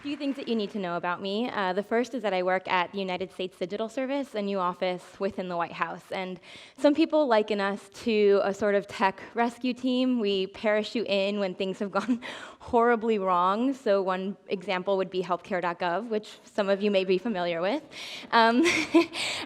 Few things that you need to know about me. The first is that I work at the United States Digital Service, a new office within the White House. And some people liken us to a sort of tech rescue team. We parachute in when things have gone horribly wrong. So one example would be healthcare.gov, which some of you may be familiar with. And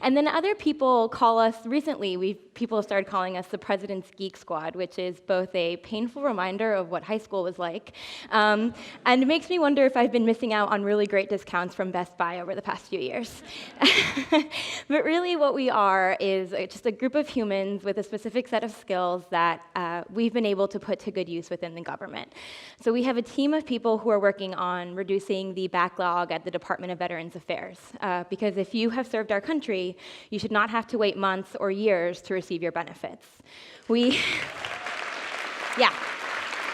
then other people call us, recently, people have started calling us the President's Geek Squad, which is both a painful reminder of what high school was like, and it makes me wonder if I've been missing out on really great discounts from Best Buy over the past few years. But really what we are is just a group of humans with a specific set of skills that we've been able to put to good use within the government. So we have a team of people who are working on reducing the backlog at the Department of Veterans Affairs, because if you have served our country, you should not have to wait months or years to receive your benefits. Yeah,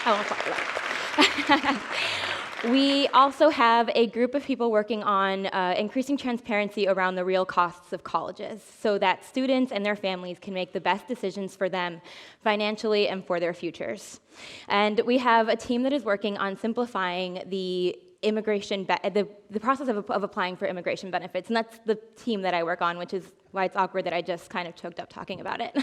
I won't talk about that. We also have a group of people working on increasing transparency around the real costs of colleges so that students and their families can make the best decisions for them financially and for their futures. And we have a team that is working on simplifying the the process of applying for immigration benefits, and that's the team that I work on, which is why it's awkward that I just kind of choked up talking about it.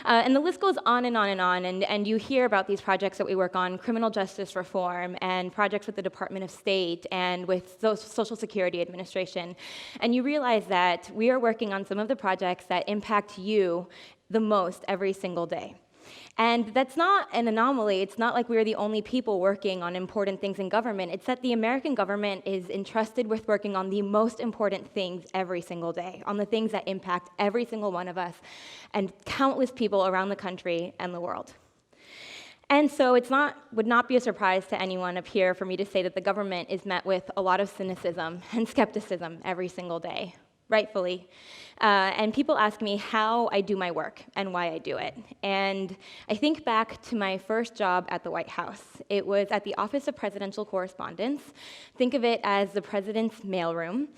And the list goes on and on and on, and you hear about these projects that we work on, criminal justice reform, and projects with the Department of State, and with Social Security Administration, and you realize that we are working on some of the projects that impact you the most every single day. And that's not an anomaly. It's not like we're the only people working on important things in government. It's that the American government is entrusted with working on the most important things every single day, on the things that impact every single one of us and countless people around the country and the world. And so would not be a surprise to anyone up here for me to say that the government is met with a lot of cynicism and skepticism every single day, rightfully. And people ask me how I do my work and why I do it. And I think back to my first job at the White House. It was at the Office of Presidential Correspondence. Think of it as the president's mailroom.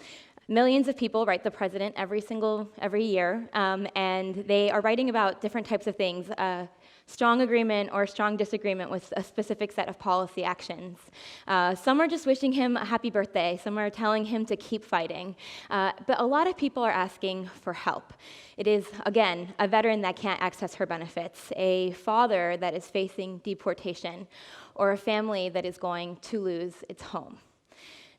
Millions of people write the president every year, and they are writing about different types of things. Strong agreement or strong disagreement with a specific set of policy actions. Some are just wishing him a happy birthday. Some are telling him to keep fighting. But a lot of people are asking for help. It is, again, a veteran that can't access her benefits, a father that is facing deportation, or a family that is going to lose its home.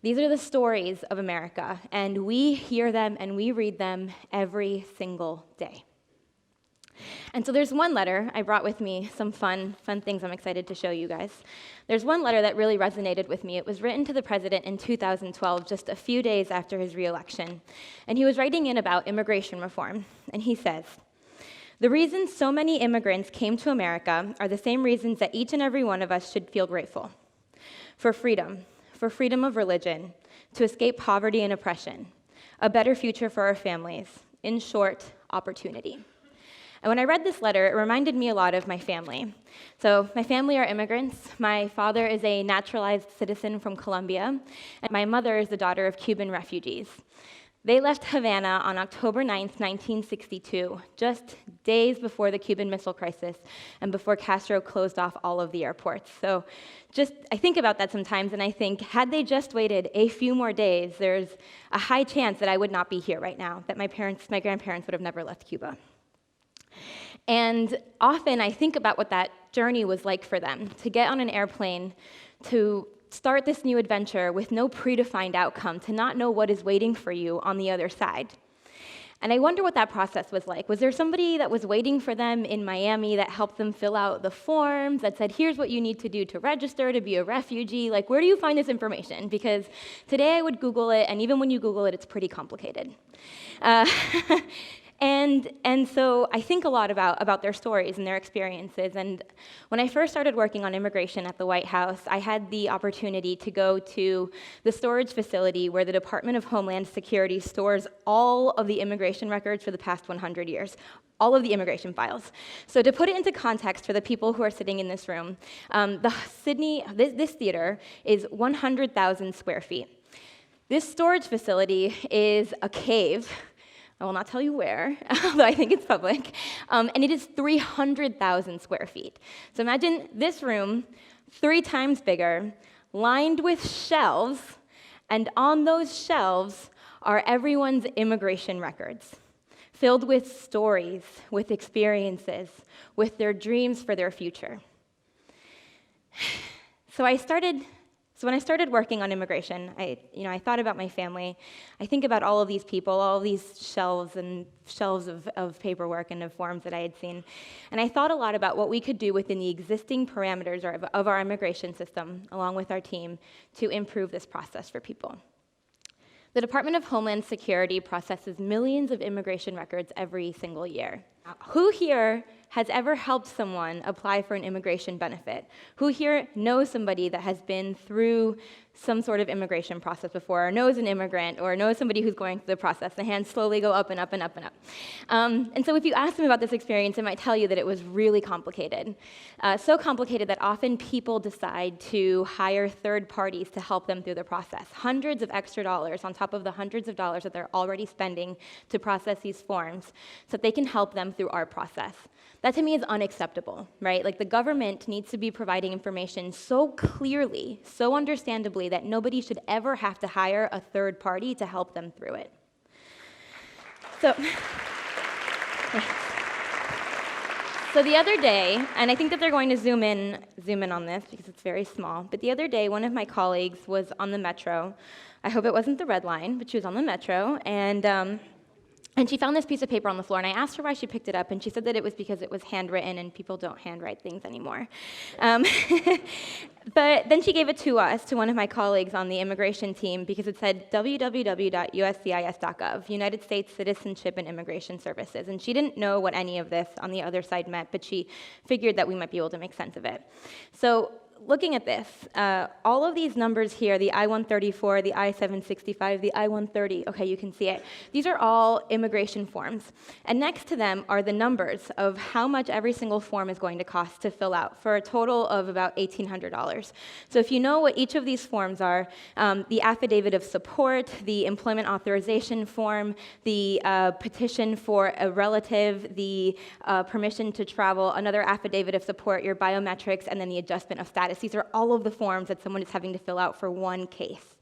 These are the stories of America, and we hear them and we read them every single day. And so there's one letter. I brought with me some fun things I'm excited to show you guys. There's one letter that really resonated with me. It was written to the president in 2012, just a few days after his reelection. And he was writing in about immigration reform. And he says, "The reasons so many immigrants came to America are the same reasons that each and every one of us should feel grateful. For freedom of religion, to escape poverty and oppression, a better future for our families, in short, opportunity." And when I read this letter, it reminded me a lot of my family. So my family are immigrants. My father is a naturalized citizen from Colombia, and my mother is the daughter of Cuban refugees. They left Havana on October 9th, 1962, just days before the Cuban Missile Crisis and before Castro closed off all of the airports. So I think about that sometimes, and I think, had they just waited a few more days, there's a high chance that I would not be here right now, that my grandparents would have never left Cuba. And often I think about what that journey was like for them, to get on an airplane, to start this new adventure with no predefined outcome, to not know what is waiting for you on the other side. And I wonder what that process was like. Was there somebody that was waiting for them in Miami that helped them fill out the forms, that said, here's what you need to do to register to be a refugee? Like, where do you find this information? Because today I would Google it, and even when you Google it, it's pretty complicated. And so I think a lot about their stories and their experiences. And when I first started working on immigration at the White House, I had the opportunity to go to the storage facility where the Department of Homeland Security stores all of the immigration records for the past 100 years, all of the immigration files. So to put it into context for the people who are sitting in this room, this theater is 100,000 square feet. This storage facility is a cave. I will not tell you where, although I think it's public, and it is 300,000 square feet. So imagine this room, 3 times bigger, lined with shelves, And on those shelves are everyone's immigration records, filled with stories, with experiences, with their dreams for their future. So when I started working on immigration, I thought about my family. I think about all of these people, all of these shelves and shelves of paperwork and of forms that I had seen. And I thought a lot about what we could do within the existing parameters of our immigration system, along with our team, to improve this process for people. The Department of Homeland Security processes millions of immigration records every single year. Who here has ever helped someone apply for an immigration benefit? Who here knows somebody that has been through some sort of immigration process before, or knows an immigrant, or knows somebody who's going through the process? The hands slowly go up and up and up and up. And so if you ask them about this experience, it might tell you that it was really complicated. So complicated that often people decide to hire third parties to help them through the process. Hundreds of extra dollars on top of the hundreds of dollars that they're already spending to process these forms so that they can help them through our process. That to me is unacceptable, right? Like the government needs to be providing information so clearly, so understandably that nobody should ever have to hire a third party to help them through it. So the other day, and I think that they're going to zoom in on this because it's very small, but the other day one of my colleagues was on the metro. I hope it wasn't the red line, but she was on the metro, and she found this piece of paper on the floor, and I asked her why she picked it up, and she said that it was because it was handwritten, and people don't handwrite things anymore. But then she gave it to us, to one of my colleagues on the immigration team, because it said www.uscis.gov, United States Citizenship and Immigration Services. And she didn't know what any of this on the other side meant, but she figured that we might be able to make sense of it. So looking at this, all of these numbers here, the I-134, the I-765, the I-130, okay, you can see it. These are all immigration forms. And next to them are the numbers of how much every single form is going to cost to fill out, for a total of about $1,800. So if you know what each of these forms are, the affidavit of support, the employment authorization form, the petition for a relative, the permission to travel, another affidavit of support, your biometrics, and then the adjustment of status. These are all of the forms that someone is having to fill out for one case.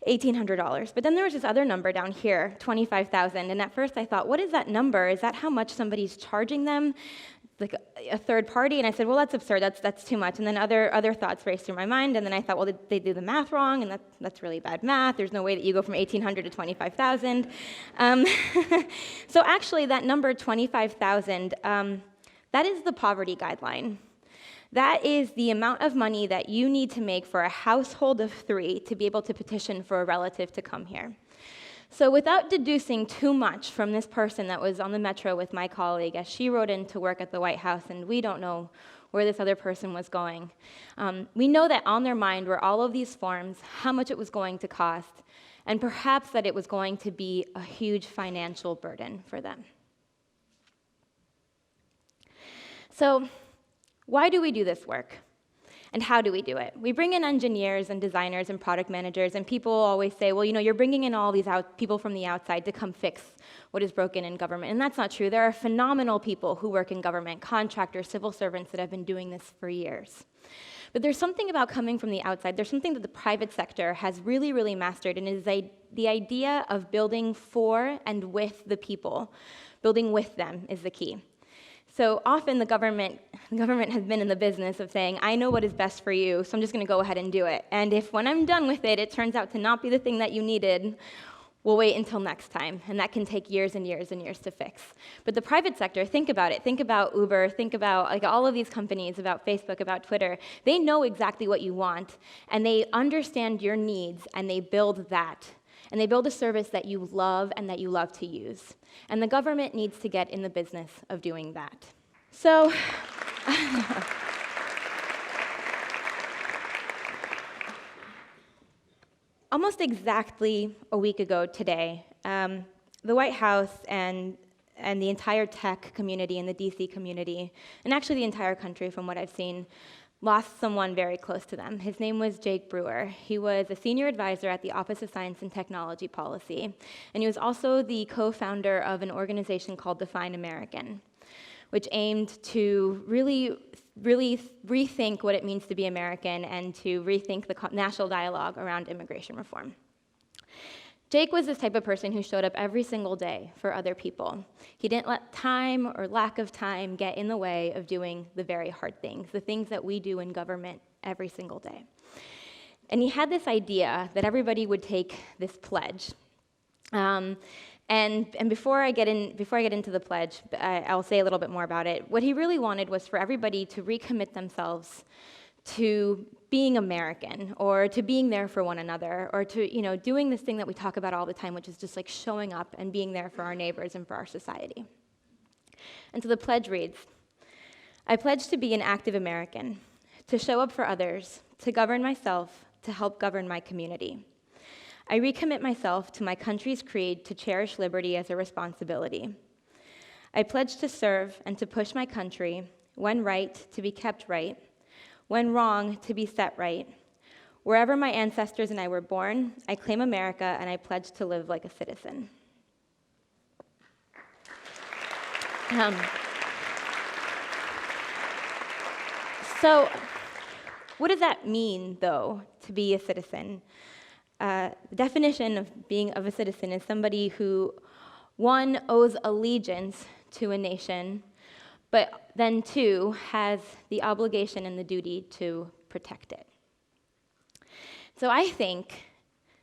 $1,800. But then there was this other number down here, $25,000. And at first I thought, what is that number? Is that how much somebody's charging them? Like a third party? And I said, well, that's absurd. That's too much. And then other thoughts raced through my mind. And then I thought, well, they do the math wrong, and that's really bad math. There's no way that you go from $1,800 to $25,000. So actually, that number, $25,000, that is the poverty guideline. That is the amount of money that you need to make for a household of 3 to be able to petition for a relative to come here. So without deducing too much from this person that was on the metro with my colleague as she rode in to work at the White House, and we don't know where this other person was going, we know that on their mind were all of these forms, how much it was going to cost, and perhaps that it was going to be a huge financial burden for them. So, why do we do this work? And how do we do it? We bring in engineers and designers and product managers, and people always say, well, you're bringing in all these people from the outside to come fix what is broken in government. And that's not true. There are phenomenal people who work in government, contractors, civil servants that have been doing this for years. But there's something about coming from the outside. There's something that the private sector has really, really mastered, and it is the idea of building for and with the people. Building with them is the key. So often the government has been in the business of saying, I know what is best for you, so I'm just going to go ahead and do it. And if when I'm done with it, it turns out to not be the thing that you needed, we'll wait until next time. And that can take years and years and years to fix. But the private sector, think about it. Think about Uber. Think about all of these companies, about Facebook, about Twitter. They know exactly what you want, and they understand your needs, and they build that. And they build a service that you love and that you love to use. And the government needs to get in the business of doing that. So, almost exactly a week ago today, the White House and the entire tech community and the DC community, and actually the entire country from what I've seen, lost someone very close to them. His name was Jake Brewer. He was a senior advisor at the Office of Science and Technology Policy, and he was also the co-founder of an organization called Define American, which aimed to really rethink what it means to be American and to rethink the national dialogue around immigration reform. Jake was this type of person who showed up every single day for other people. He didn't let time or lack of time get in the way of doing the very hard things, the things that we do in government every single day. And he had this idea that everybody would take this pledge. And before I get into the pledge, I'll say a little bit more about it. What he really wanted was for everybody to recommit themselves to being American, or to being there for one another, or to doing this thing that we talk about all the time, which is just like showing up and being there for our neighbors and for our society. And so the pledge reads, "I pledge to be an active American, to show up for others, to govern myself, to help govern my community. I recommit myself to my country's creed to cherish liberty as a responsibility. I pledge to serve and to push my country, when right, to be kept right, when wrong, to be set right. Wherever my ancestors and I were born, I claim America and I pledge to live like a citizen." So, what does that mean, though, to be a citizen? The definition of a citizen is somebody who, one, owes allegiance to a nation, but then two, has the obligation and the duty to protect it. So I think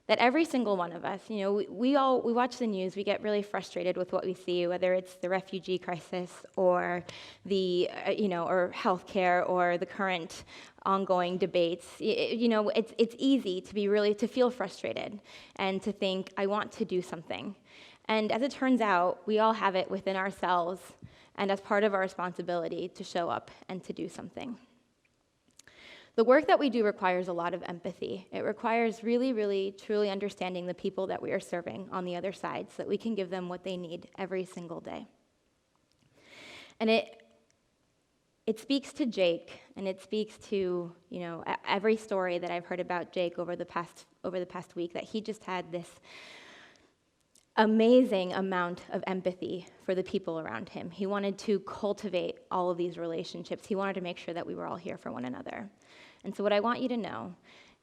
that every single one of us, we watch the news, we get really frustrated with what we see, whether it's the refugee crisis or the, or healthcare or the current ongoing debates. It's easy to feel frustrated and to think, I want to do something. And as it turns out, we all have it within ourselves and as part of our responsibility to show up and to do something. The work that we do requires a lot of empathy. It requires really, really, truly understanding the people that we are serving on the other side so that we can give them what they need every single day. And it speaks to Jake, and it speaks to, every story that I've heard about Jake over the past week, that he just had this amazing amount of empathy for the people around him. He wanted to cultivate all of these relationships. He wanted to make sure that we were all here for one another. And so what I want you to know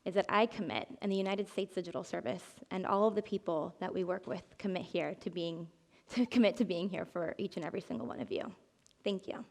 is that I commit, and the United States Digital Service, and all of the people that we work with commit to being here for each and every single one of you. Thank you.